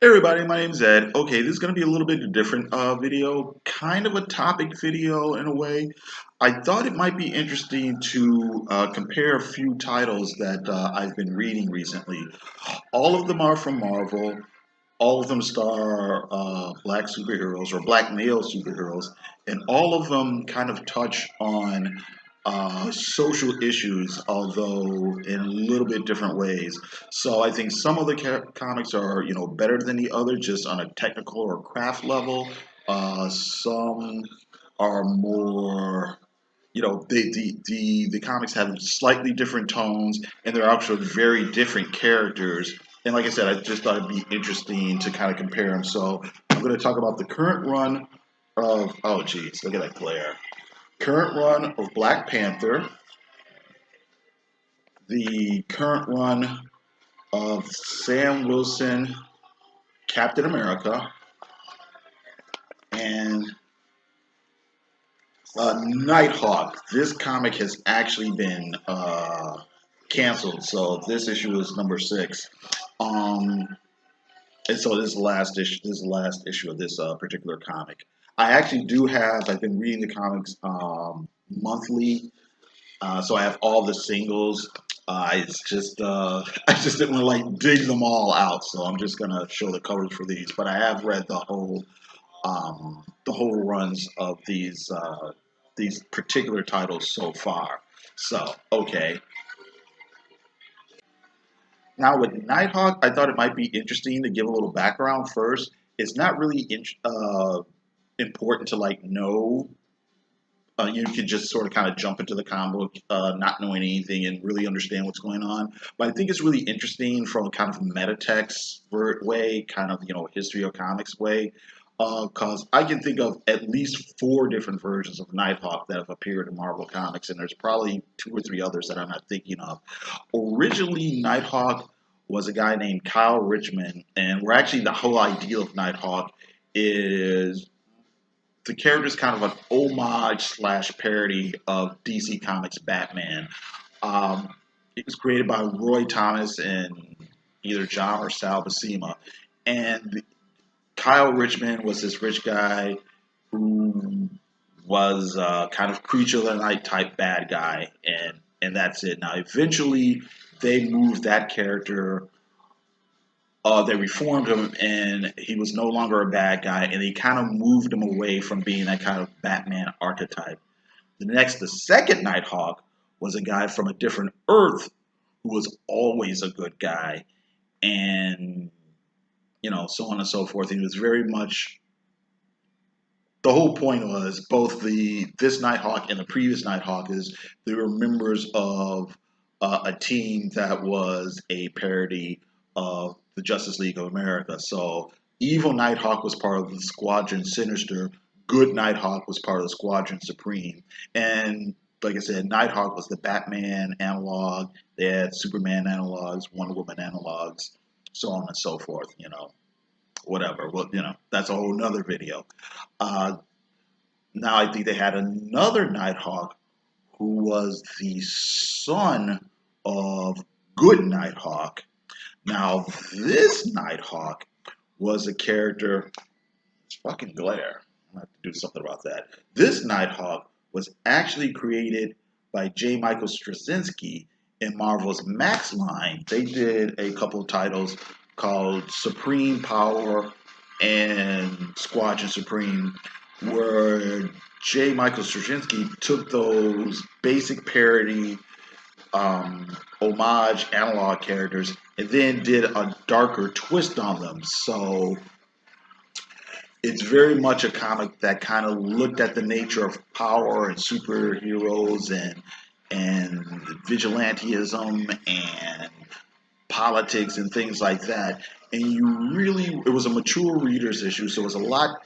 Hey everybody, my name's Ed. Okay, this is going to be a little bit different video, kind of a topic video in a way. I thought it might be interesting to compare a few titles that I've been reading recently. All of them are from Marvel. All of them star black superheroes or black male superheroes, and all of them kind of touch on social issues, although in a little bit different ways. So I think some of the comics are, better than the other, just on a technical or craft level. Some are more, the comics have slightly different tones, and they're actually very different characters. And like I said, I just thought it'd be interesting to kind of compare them. So I'm going to talk about the current run of, oh geez, look at that glare. Current run of Black Panther, the current run of Sam Wilson, Captain America, and Nighthawk. This comic has actually been canceled, so this issue is number 6. And so this is the last issue. This is the last issue of this particular comic. I actually do have. I've been reading the comics monthly, so I have all the singles. It's just I just didn't want to like dig them all out, so I'm just gonna show the covers for these. But I have read the whole runs of these particular titles so far. So okay. Now with Nighthawk, I thought it might be interesting to give a little background first. It's not really important to like know. You can just sort of kind of jump into the comic book, not knowing anything and really understand what's going on. But I think it's really interesting from a kind of meta text way, kind of history of comics way, because I can think of at least 4 different versions of Nighthawk that have appeared in Marvel Comics, and there's probably 2 or 3 others that I'm not thinking of. Originally, Nighthawk was a guy named Kyle Richmond, and we're actually the whole idea of Nighthawk is the character is kind of an homage slash parody of DC Comics Batman. It was created by Roy Thomas and either John or Sal Buscema, and Kyle Richmond was this rich guy who was kind of creature of the night type bad guy, and that's it. Now, eventually, they moved that character. They reformed him, and he was no longer a bad guy, and they kind of moved him away from being that kind of Batman archetype. The second Nighthawk was a guy from a different Earth who was always a good guy, and so on and so forth. He was very much. The whole point was both this Nighthawk and the previous Nighthawk is they were members of a team that was a parody of the Justice League of America. So evil Nighthawk was part of the Squadron Sinister. Good Nighthawk was part of the Squadron Supreme. And like I said, Nighthawk was the Batman analog. They had Superman analogs, Wonder Woman analogs, so on and so forth. Whatever. Well, that's a whole nother video. Now I think they had another Nighthawk who was the son of Good Nighthawk. Now this Nighthawk was a character. It's fucking glare. I'm gonna have to do something about that. This Nighthawk was actually created by J. Michael Straczynski in Marvel's Max line. They did a couple of titles called Supreme Power and Squadron Supreme, where J. Michael Straczynski took those basic parody, homage analog characters and then did a darker twist on them. So it's very much a comic that kind of looked at the nature of power and superheroes and vigilantism and politics and things like that. And it was a mature reader's issue, so it was a lot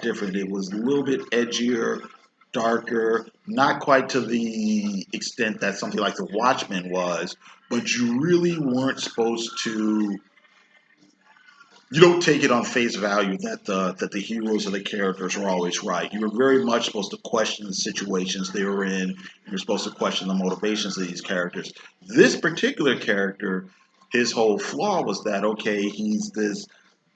different. It was a little bit edgier, darker, not quite to the extent that something like The Watchmen was, but you really weren't supposed to. You don't take it on face value that the heroes or the characters are always right. You were very much supposed to question the situations they were in. You're supposed to question the motivations of these characters. This particular character, his whole flaw was that, okay, he's this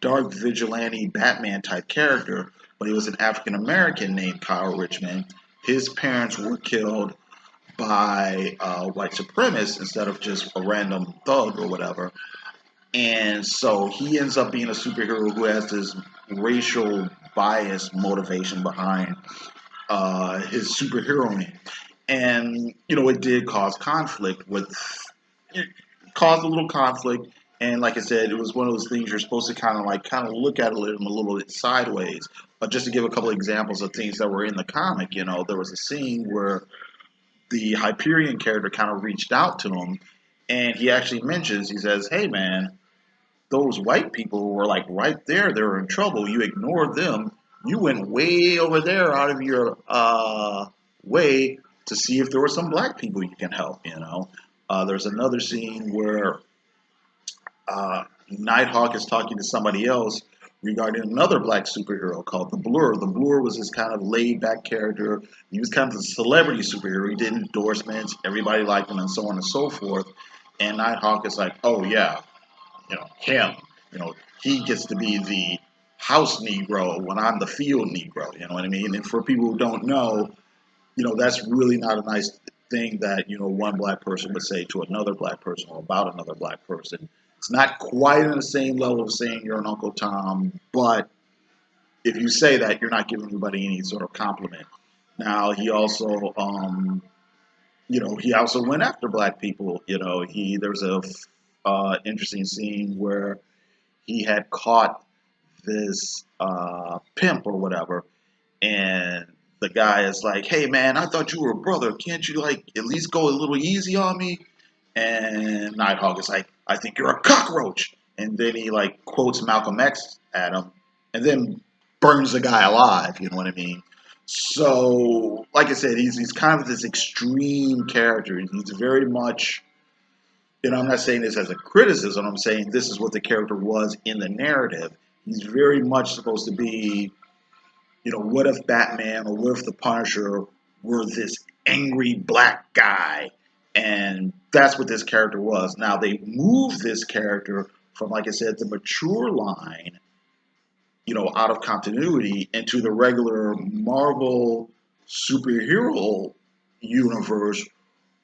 dark vigilante Batman type character, but he was an African American named Kyle Richmond. His parents were killed by white supremacists instead of just a random thug or whatever. And so he ends up being a superhero who has this racial bias motivation behind his superheroing. And, it did cause conflict it caused a little conflict. And like I said, it was one of those things you're supposed to kind of look at it a little bit sideways. But just to give a couple of examples of things that were in the comic, there was a scene where the Hyperion character kind of reached out to him, and he actually mentions, he says, "Hey man, those white people were like right there. They were in trouble. You ignored them. You went way over there out of your way to see if there were some black people you can help." There's another scene where Nighthawk is talking to somebody else regarding another black superhero called the Blur. The Blur was this kind of laid-back character. He was kind of a celebrity superhero. He did endorsements. Everybody liked him, and so on and so forth. And Nighthawk is like, "Oh yeah, him. He gets to be the house Negro when I'm the field Negro." You know what I mean? And for people who don't know, that's really not a nice thing that, one black person would say to another black person or about another black person. It's not quite on the same level of saying you're an Uncle Tom, but if you say that, you're not giving anybody any sort of compliment. Now, he also, he also went after black people. There's a interesting scene where he had caught this pimp or whatever, and the guy is like, "Hey man, I thought you were a brother. Can't you at least go a little easy on me?" And Nighthawk is like, "I think you're a cockroach." And then he quotes Malcolm X at him, and then burns the guy alive. You know what I mean? So, like I said, he's kind of this extreme character. He's very much, I'm not saying this as a criticism. I'm saying this is what the character was in the narrative. He's very much supposed to be, what if Batman or what if the Punisher were this angry black guy? And that's what this character was. Now, they moved this character from, like I said, the mature line, out of continuity into the regular Marvel superhero universe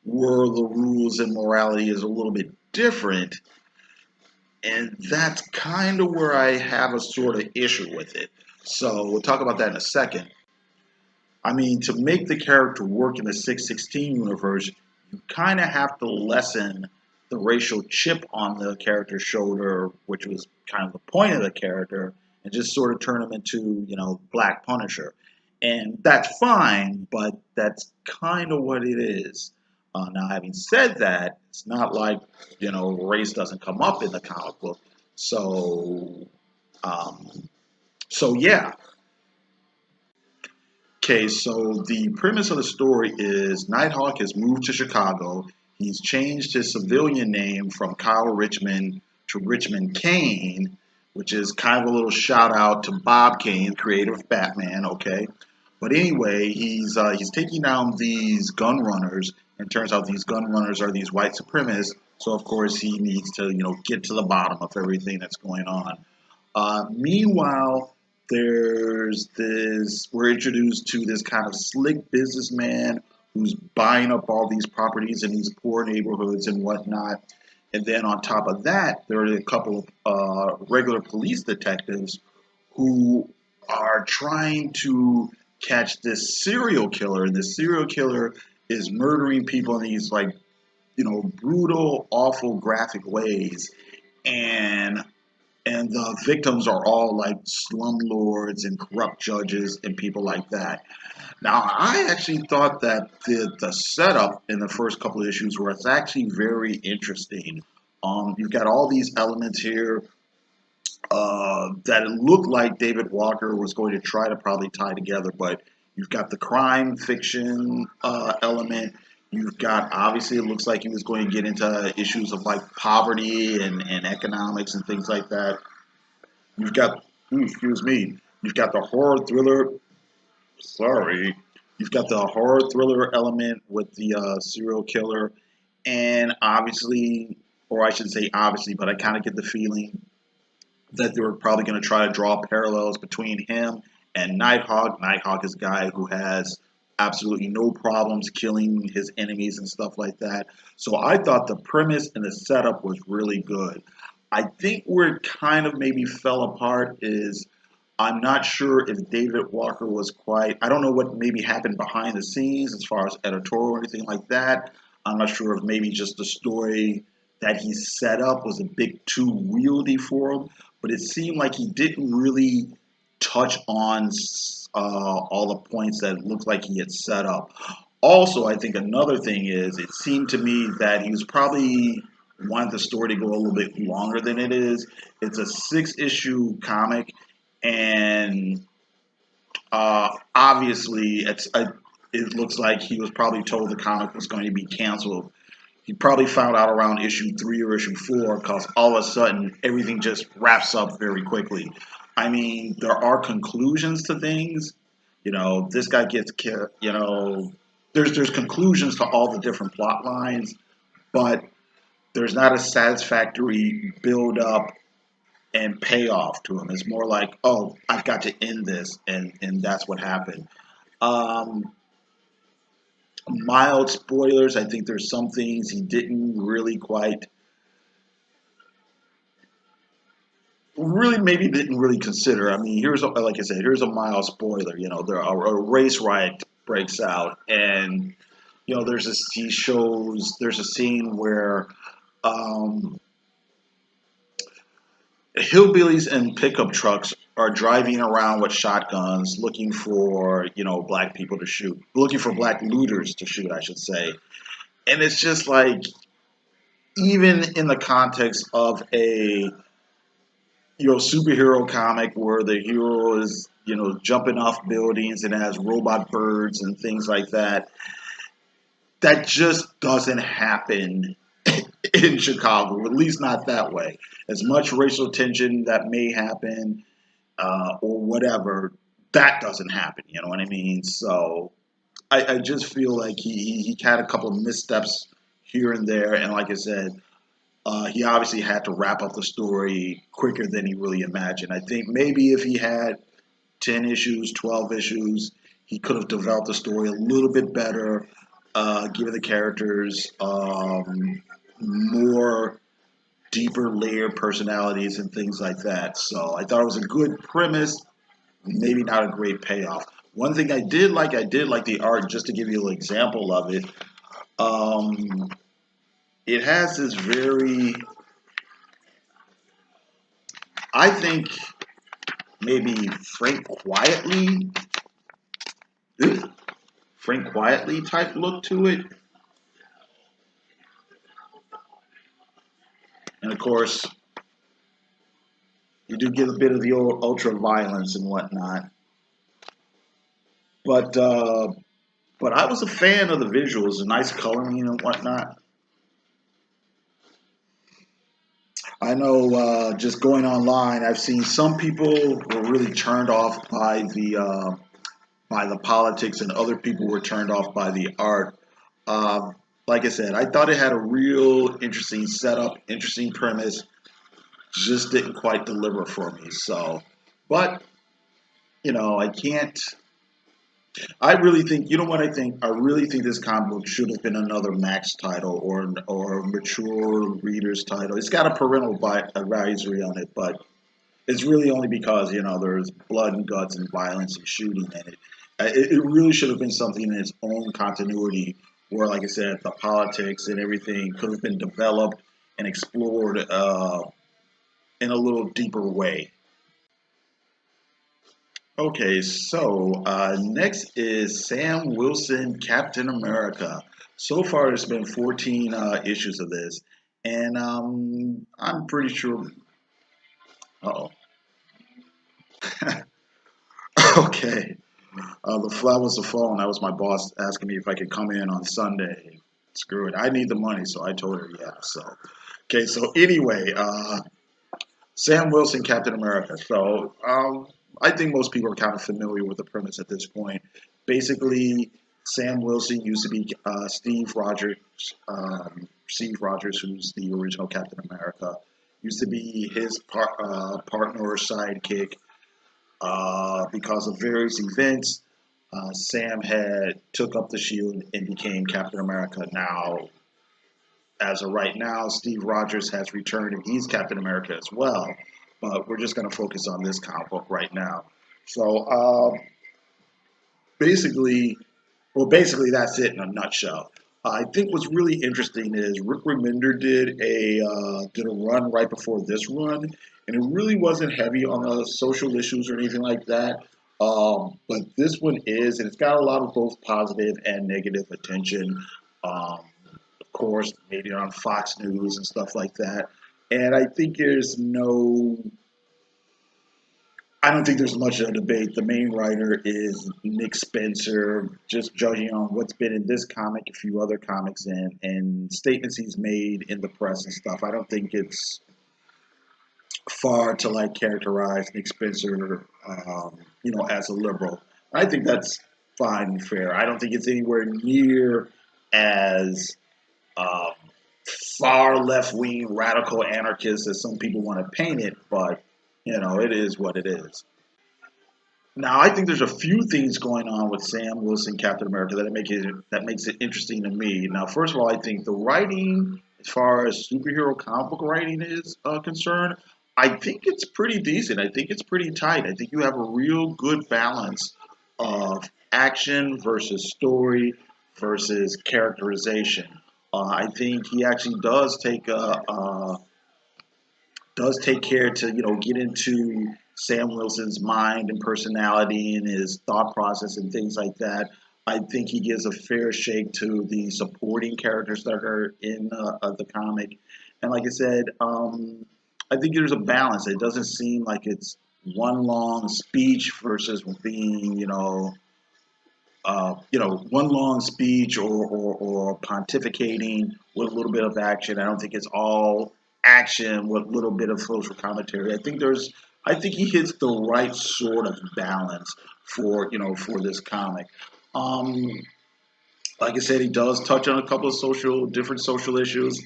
where the rules and morality is a little bit different. And that's kind of where I have a sort of issue with it. So we'll talk about that in a second. I mean, to make the character work in the 616 universe, you kind of have to lessen the racial chip on the character's shoulder, which was kind of the point of the character, and just sort of turn him into, Black Punisher. And that's fine, but that's kind of what it is. Now, having said that, it's not like, race doesn't come up in the comic book. So, yeah. Okay, so the premise of the story is Nighthawk has moved to Chicago. He's changed his civilian name from Kyle Richmond to Richmond Kane, which is kind of a little shout out to Bob Kane, creator of Batman, okay? But anyway, he's taking down these gun runners, and turns out these gun runners are these white supremacists. So of course he needs to, get to the bottom of everything that's going on. Meanwhile, we're introduced to this kind of slick businessman who's buying up all these properties in these poor neighborhoods and whatnot. And then on top of that, there are a couple of regular police detectives who are trying to catch this serial killer. And this serial killer is murdering people in these brutal, awful, graphic ways. And the victims are all slumlords and corrupt judges and people like that. Now, I actually thought that the setup in the first couple of issues was actually very interesting. You've got all these elements here that it looked like David Walker was going to try to probably tie together, but you've got the crime fiction element. You've got, obviously, it looks like he was going to get into issues of poverty and economics and things like that. You've got, excuse me, you've got the horror thriller. Sorry. You've got the horror thriller element with the serial killer. And obviously, or I should say obviously, but I kind of get the feeling that they were probably going to try to draw parallels between him and Nighthawk. Nighthawk is a guy who has absolutely no problems killing his enemies and stuff like that. So I thought the premise and the setup was really good. I think where it kind of maybe fell apart is I'm not sure if David Walker was quite, I don't know what maybe happened behind the scenes as far as editorial or anything like that. I'm not sure if maybe just the story that he set up was a bit too wieldy for him, but it seemed like he didn't really touch on all the points that it looked like he had set up. Also, I think another thing is it seemed to me that he was probably wanted the story to go a little bit longer than it is. It's a 6 issue comic, and obviously it looks like he was probably told the comic was going to be canceled. He probably found out around issue 3 or issue 4 because all of a sudden everything just wraps up very quickly. I mean, there are conclusions to things. You know, this guy gets killed. You know, there's conclusions to all the different plot lines, but there's not a satisfactory build up and payoff to him. It's more like, oh, I've got to end this, and that's what happened. Um, Mild spoilers. I think there's some things he didn't really quite, really maybe didn't really consider. I mean, here's a, like I said, here's a mild spoiler. You know, there are a race riot breaks out, and you know, there's a scene where um, hillbillies and pickup trucks are driving around with shotguns looking for, you know, black people to shoot, looking for black looters to shoot, I should say. And it's just like, even in the context of a, you know, superhero comic where the hero is, you know, jumping off buildings and has robot birds and things like that, that just doesn't happen in Chicago, at least not that way. As much racial tension that may happen or whatever, that doesn't happen. You know what I mean? So I just feel like he had a couple of missteps here and there, and like I said, he obviously had to wrap up the story quicker than he really imagined. I think maybe if he had 10 issues, 12 issues, he could have developed the story a little bit better, given the characters more deeper layered personalities and things like that. So I thought it was a good premise, maybe not a great payoff. One thing I did like the art, just to give you an example of it. Um, it has this very, I think, maybe ugh, Frank Quietly type look to it. And of course, you do get a bit of the old ultra violence and whatnot. But but I was a fan of the visuals, the nice coloring and whatnot. I know just going online, I've seen some people were really turned off by the politics, and other people were turned off by the art. Like I said, I thought it had a real interesting setup, interesting premise. Just didn't quite deliver for me. So, but you know, I can't. I really think, you know what I think? I really think this comic book should have been another Max title or mature reader's title. It's got a parental advisory on it, but it's really only because, you know, there's blood and guts and violence and shooting in it. It really should have been something in its own continuity where, like I said, the politics and everything could have been developed and explored in a little deeper way. Okay, so next is Sam Wilson, Captain America. So far, there's been 14 issues of this, and I'm pretty sure. Oh, okay. That was the phone. That was my boss asking me if I could come in on Sunday. Screw it. I need the money, so I told her yeah. So, okay. So anyway, Sam Wilson, Captain America. So I think most people are kind of familiar with the premise at this point. Basically, Sam Wilson used to be Steve Rogers, who's the original Captain America. used to be his partner or sidekick. Because of various events, Sam had took up the shield and became Captain America. Now, as of right now, Steve Rogers has returned and he's Captain America as well. But we're just going to focus on this comic book right now. So basically, basically that's it in a nutshell. I think what's really interesting is Rick Remender did a run right before this run, and it really wasn't heavy on the social issues or anything like that. But this one is, and it's got a lot of both positive and negative attention. Of course, maybe on Fox News and stuff like that. And I don't think there's much of a debate. The main writer is Nick Spencer, just judging on what's been in this comic, a few other comics, and statements he's made in the press and stuff. I don't think it's far to like characterize Nick Spencer, as a liberal. I think that's fine and fair. I don't think it's anywhere near as um, far left wing radical anarchist as some people want to paint it, but it is what it is. Now, I think there's a few things going on with Sam Wilson, Captain America, that makes it interesting to me. Now, first of all, I think the writing, as far as superhero comic book writing is concerned, I think it's pretty decent. I think it's pretty tight. I think you have a real good balance of action versus story versus characterization. I think he actually does take care to get into Sam Wilson's mind and personality and his thought process and things like that. I think he gives a fair shake to the supporting characters that are in the comic, and like I said, I think there's a balance. It doesn't seem like it's one long speech versus being one long speech or pontificating with a little bit of action. I don't think it's all action with a little bit of social commentary. I think he hits the right sort of balance for this comic. Um, like I said, he does touch on a couple of different social issues.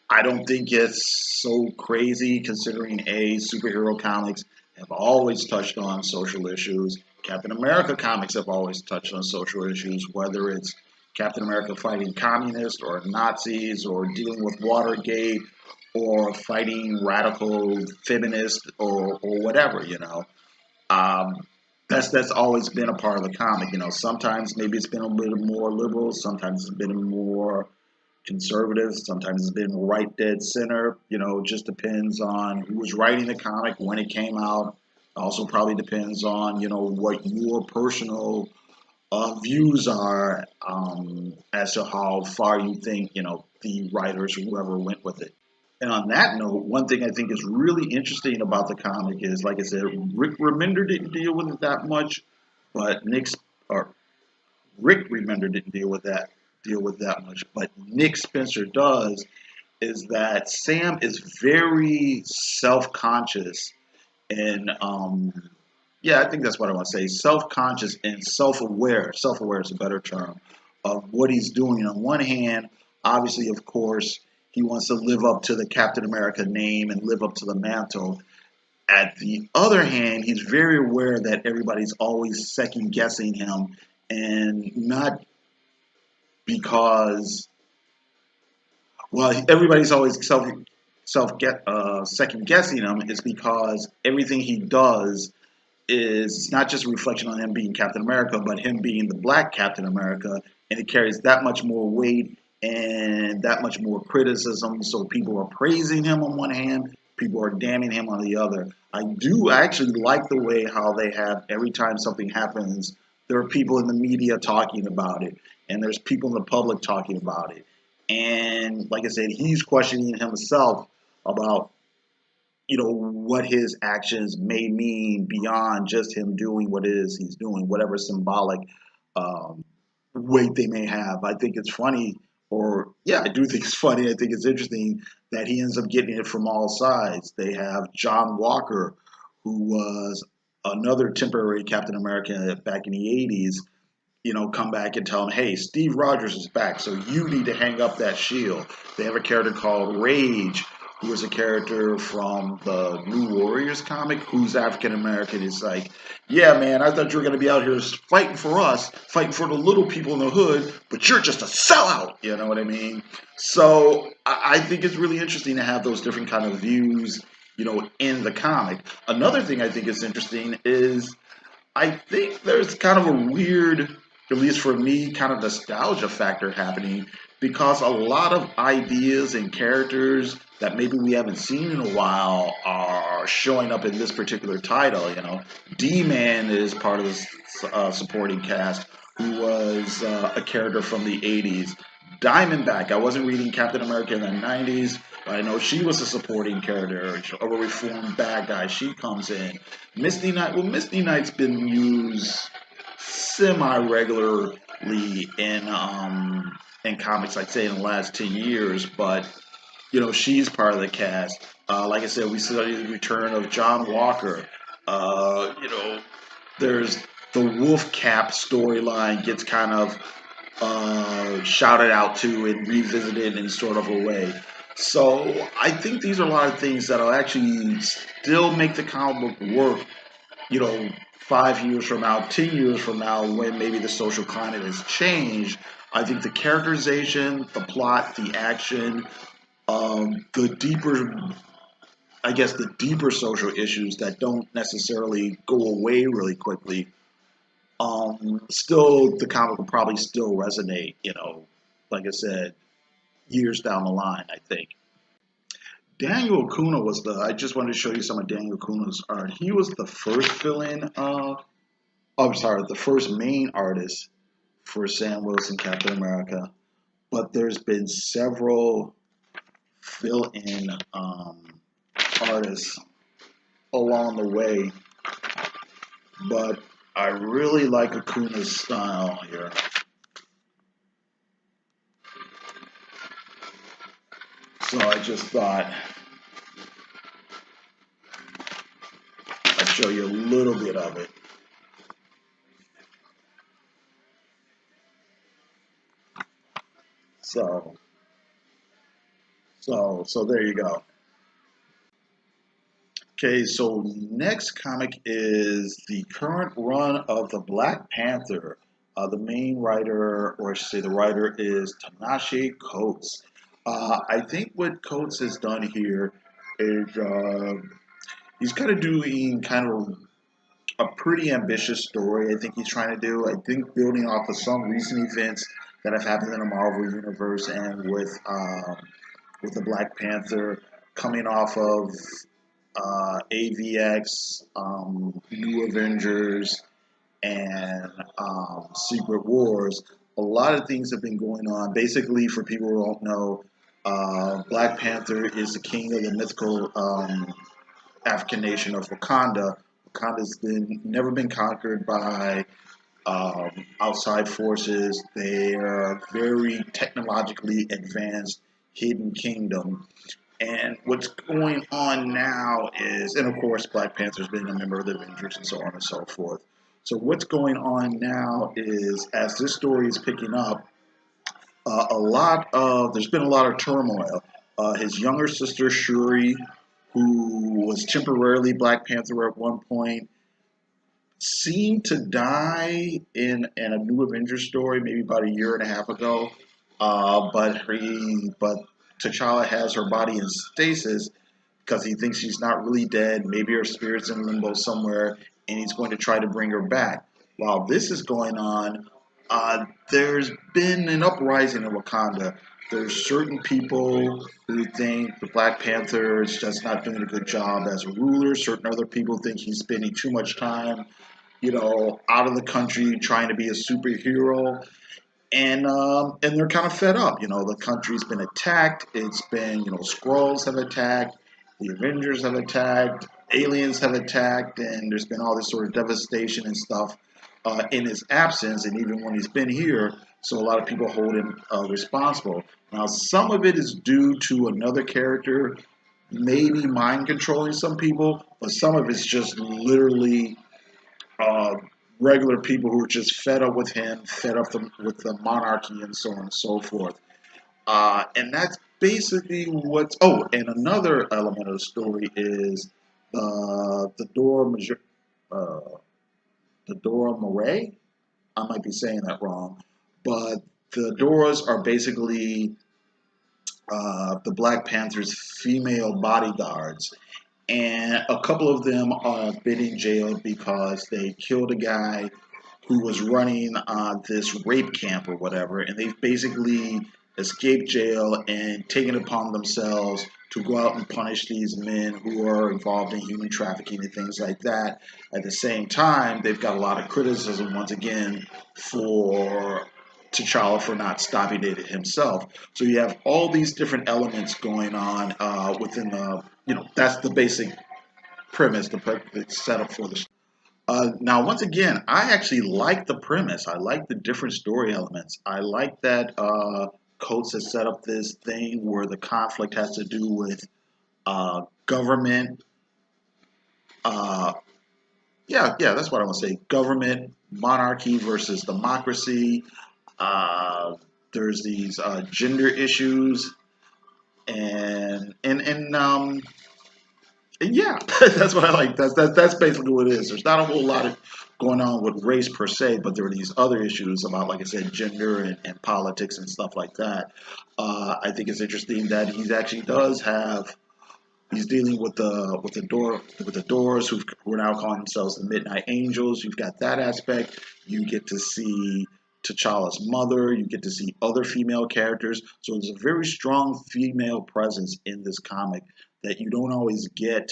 I don't think it's so crazy considering superhero comics have always touched on social issues. Captain America comics have always touched on social issues, whether it's Captain America fighting communists or Nazis or dealing with Watergate or fighting radical feminists or whatever. Um, that's always been a part of the comic. Sometimes maybe it's been a little more liberal, sometimes it's been more conservative, sometimes it's been right dead center. It just depends on who was writing the comic, when it came out. Also probably depends on, what your personal views are as to how far you think, the writers or whoever went with it. And on that note, one thing I think is really interesting about the comic is, like I said, Rick Remender didn't deal with it that much, but Rick Remender didn't deal with that much, but Nick Spencer does. Is that Sam is very self-conscious and yeah, I think that's what I want to say. Self-conscious and self-aware. Self-aware is a better term of what he's doing. On one hand, obviously, of course, he wants to live up to the Captain America name and live up to the mantle. At the other hand, he's very aware that everybody's always second guessing him, and not because, well, everybody's always second guessing him. Is because everything he does is not just a reflection on him being Captain America, but him being the Black Captain America, and it carries that much more weight and that much more criticism. So people are praising him on one hand, people are damning him on the other. I do actually like the way how they have every time something happens, there are people in the media talking about it, and there's people in the public talking about it. And like I said, he's questioning himself about what his actions may mean beyond just him doing what it is he's doing, whatever symbolic um, weight they may have. I think it's funny, or yeah, I do think it's funny. I think it's interesting that he ends up getting it from all sides. They have John Walker, who was another temporary Captain America back in the 80s, come back and tell him, hey, Steve Rogers is back, so you need to hang up that shield. They have a character called Rage, who is a character from the New Warriors comic, who's African American. Is like, yeah, man, I thought you were going to be out here fighting for us, fighting for the little people in the hood, but you're just a sellout. You know what I mean? So I think it's really interesting to have those different kind of views, in the comic. Another thing I think is interesting is I think there's kind of a weird, at least for me, kind of nostalgia factor happening because a lot of ideas and characters that maybe we haven't seen in a while are showing up in this particular title. D-Man is part of the supporting cast, who was a character from the 80s. Diamondback, I wasn't reading Captain America in the 90s, but I know she was a supporting character, a reformed bad guy. She comes in. Misty Knight. Well, Misty Knight's been used semi-regularly in comics, I'd say, in the last 10 years. But she's part of the cast. Like I said, we saw the return of John Walker. There's the Wolf Cap storyline gets kind of shouted out to and revisited in sort of a way. So I think these are a lot of things that'll actually still make the comic book work, 5 years from now, 10 years from now, when maybe the social climate has changed. I think the characterization, the plot, the action, the deeper, I guess, the deeper social issues that don't necessarily go away really quickly, still the comic will probably still resonate, like I said, years down the line, I think. Daniel Acuna I just wanted to show you some of Daniel Acuna's art. He was the first the first main artist for Sam Wilson Captain America, but there's been several fill-in artists along the way, but I really like Acuna's style here. So I just thought I'd show you a little bit of it. So there you go. Okay, so next comic is the current run of the Black Panther. The main writer, or I should say the writer, is Ta-Nehisi Coates. I think what Coates has done here is he's kind of doing kind of a pretty ambitious story. I think he's trying to do. I think building off of some recent events that have happened in the Marvel universe and with the Black Panther coming off of AVX, New Avengers, and Secret Wars. A lot of things have been going on. Basically, for people who don't know, Black Panther is the king of the mythical African nation of Wakanda. Wakanda's never been conquered by outside forces. They are a very technologically advanced hidden kingdom. And what's going on now is, and of course, Black Panther's been a member of the Avengers and so on and so forth. So what's going on now is, as this story is picking up, there's been a lot of turmoil. His younger sister Shuri, who was temporarily Black Panther at one point, seemed to die in a New Avengers story maybe about a year and a half ago. But T'Challa has her body in stasis because he thinks she's not really dead. Maybe her spirit's in limbo somewhere, and he's going to try to bring her back. While this is going on, there's been an uprising in Wakanda. There's certain people who think the Black Panther is just not doing a good job as a ruler. Certain other people think he's spending too much time, out of the country trying to be a superhero. And they're kind of fed up. The country's been attacked. It's been, Skrulls have attacked, the Avengers have attacked, aliens have attacked, and there's been all this sort of devastation and stuff in his absence, and even when he's been here. So a lot of people hold him responsible. Now, some of it is due to another character, maybe mind controlling some people, but some of it's just literally regular people who are just fed up with him, fed up with the monarchy, and so on and so forth. And that's basically what's. Oh, and another element of the story is the uh, the Dora Moray. I might be saying that wrong, but the Doras are basically the Black Panther's female bodyguards, and a couple of them are been in jail because they killed a guy who was running this rape camp or whatever, and they've basically escaped jail and taken it upon themselves to go out and punish these men who are involved in human trafficking and things like that. At the same time, they've got a lot of criticism once again for T'Challa for not stopping it himself. So you have all these different elements going on within the, that's the basic premise, the setup for the. Now, once again, I actually like the premise. I like the different story elements. I like that Coates has set up this thing where the conflict has to do with government. Uh, yeah, that's what I want to say. Government, monarchy versus democracy. Uh, there's these gender issues, and yeah, that's what I like. That's basically what it is. There's not a whole lot of going on with race per se, but there are these other issues about, like I said, gender and politics and stuff like that. I think it's interesting that he actually does have. He's dealing with the Doors who are now calling themselves the Midnight Angels. You've got that aspect. You get to see T'Challa's mother. You get to see other female characters. So there's a very strong female presence in this comic that you don't always get.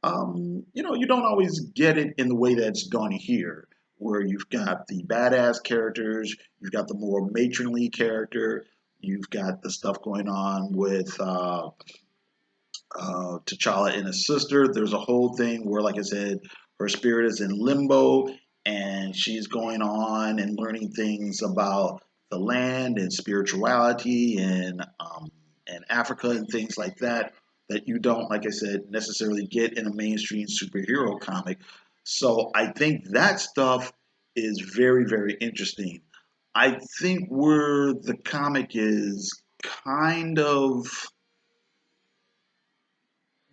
You don't always get it in the way that's done here, where you've got the badass characters, you've got the more matronly character, you've got the stuff going on with T'Challa and his sister. There's a whole thing where, like I said, her spirit is in limbo and she's going on and learning things about the land and spirituality and Africa and things like that that you don't, like I said, necessarily get in a mainstream superhero comic. So I think that stuff is very, very interesting. I think where the comic is kind of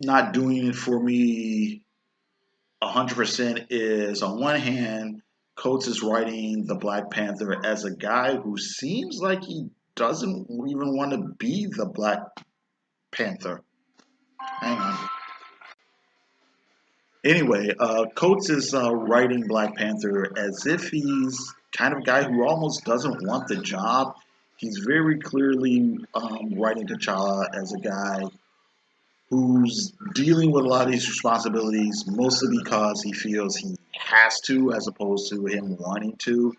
not doing it for me 100% is, on one hand, Coates is writing the Black Panther as a guy who seems like he doesn't even want to be the Black Panther. Hang on. Anyway, Coates is writing Black Panther as if he's kind of a guy who almost doesn't want the job. He's very clearly writing T'Challa as a guy who's dealing with a lot of these responsibilities mostly because he feels he has to as opposed to him wanting to.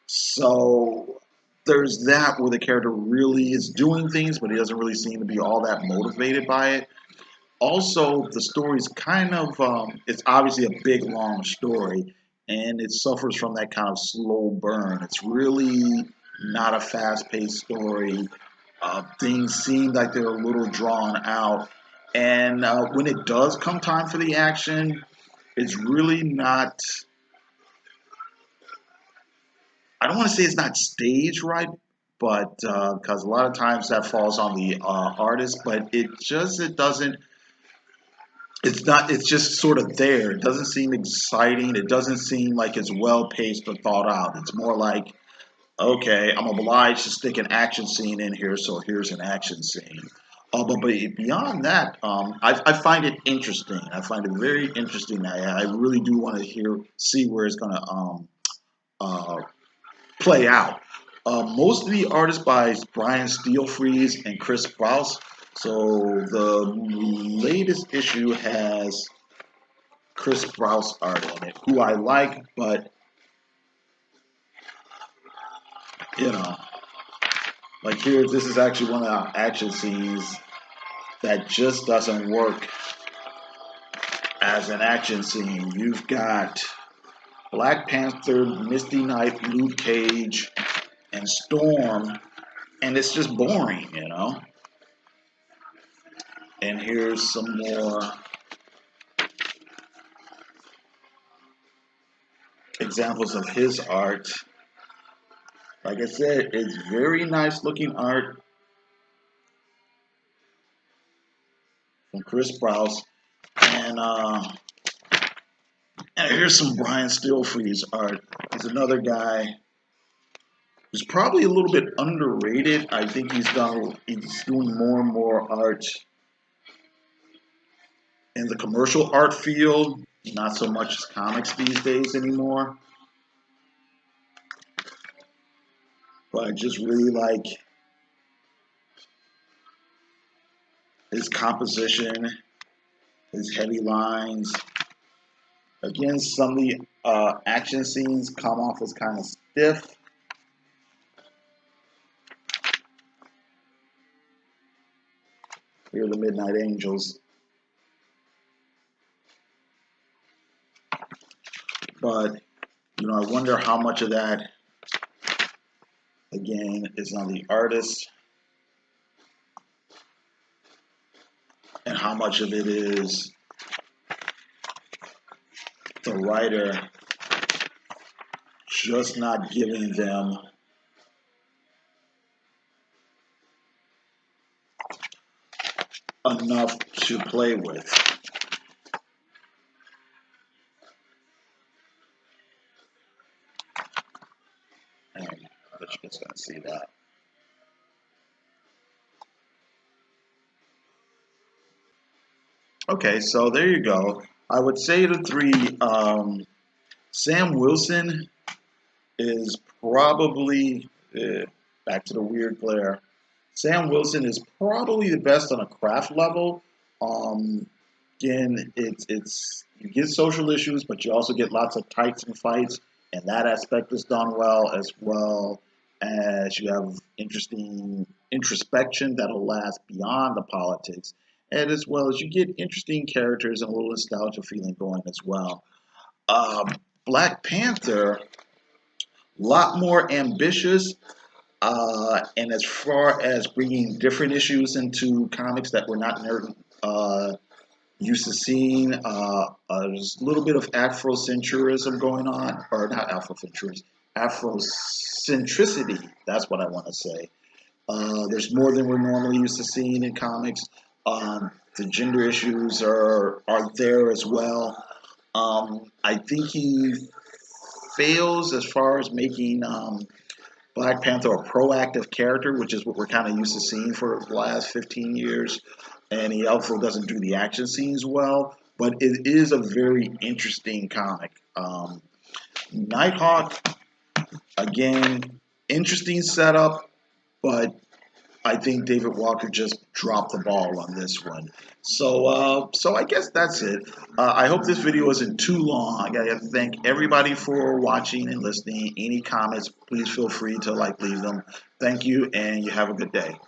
So there's that where the character really is doing things, but he doesn't really seem to be all that motivated by it. Also, the story's kind of, it's obviously a big, long story, and it suffers from that kind of slow burn. It's really not a fast paced story. Things seem like they're a little drawn out. And when it does come time for the action, it's really not, I don't want to say it's not staged right, but because a lot of times that falls on the artist, but it doesn't, it's not, it's just sort of there. It doesn't seem exciting. It doesn't seem like it's well paced or thought out. It's more like, okay, I'm obliged to stick an action scene in here, so here's an action scene. But beyond that, I find it interesting. I find it very interesting. I really do want to see where it's going to uh, play out. Most of the artists by Brian Steelfries and Chris Sprouse. So the latest issue has Chris Sprouse art on it, who I like, but you know, like here, this is actually one of our action scenes that just doesn't work as an action scene. You've got Black Panther, Misty Knight, Luke Cage, and Storm, and it's just boring. And here's some more examples of his art. Like I said, it's very nice looking art. Chris Sprouse. And here's some Brian Stilfreeze art. He's another guy who's probably a little bit underrated. I think he's doing more and more art in the commercial art field, not so much as comics these days anymore. But I just really like his composition, his heavy lines. Again, some of the action scenes come off as kind of stiff. Here are the Midnight Angels. But, you know, I wonder how much of that, again, is on the artist and how much of it is the writer just not giving them enough to play with. And I bet you guys gonna see that. Okay, so there you go. I would say the three. Sam Wilson is probably back to the weird glare. Sam Wilson is probably the best on a craft level. Again, it's you get social issues, but you also get lots of tights and fights, and that aspect is done well as you have interesting introspection that'll last beyond the politics, and as well as you get interesting characters and a little nostalgia feeling going as well. Black Panther, a lot more ambitious. And as far as bringing different issues into comics that we're not used to seeing, there's a little bit of Afrocentrism going on, or not Afrocentrism, Afrocentricity. That's what I want to say. There's more than we're normally used to seeing in comics. The gender issues are there as well. I think he fails as far as making Black Panther a proactive character, which is what we're kind of used to seeing for the last 15 years. And he also doesn't do the action scenes well, but it is a very interesting comic. Nighthawk, again, interesting setup, but I think David Walker just dropped the ball on this one. So I guess that's it. I hope this video wasn't too long. I gotta thank everybody for watching and listening. Any comments, please feel free to leave them. Thank you, and you have a good day.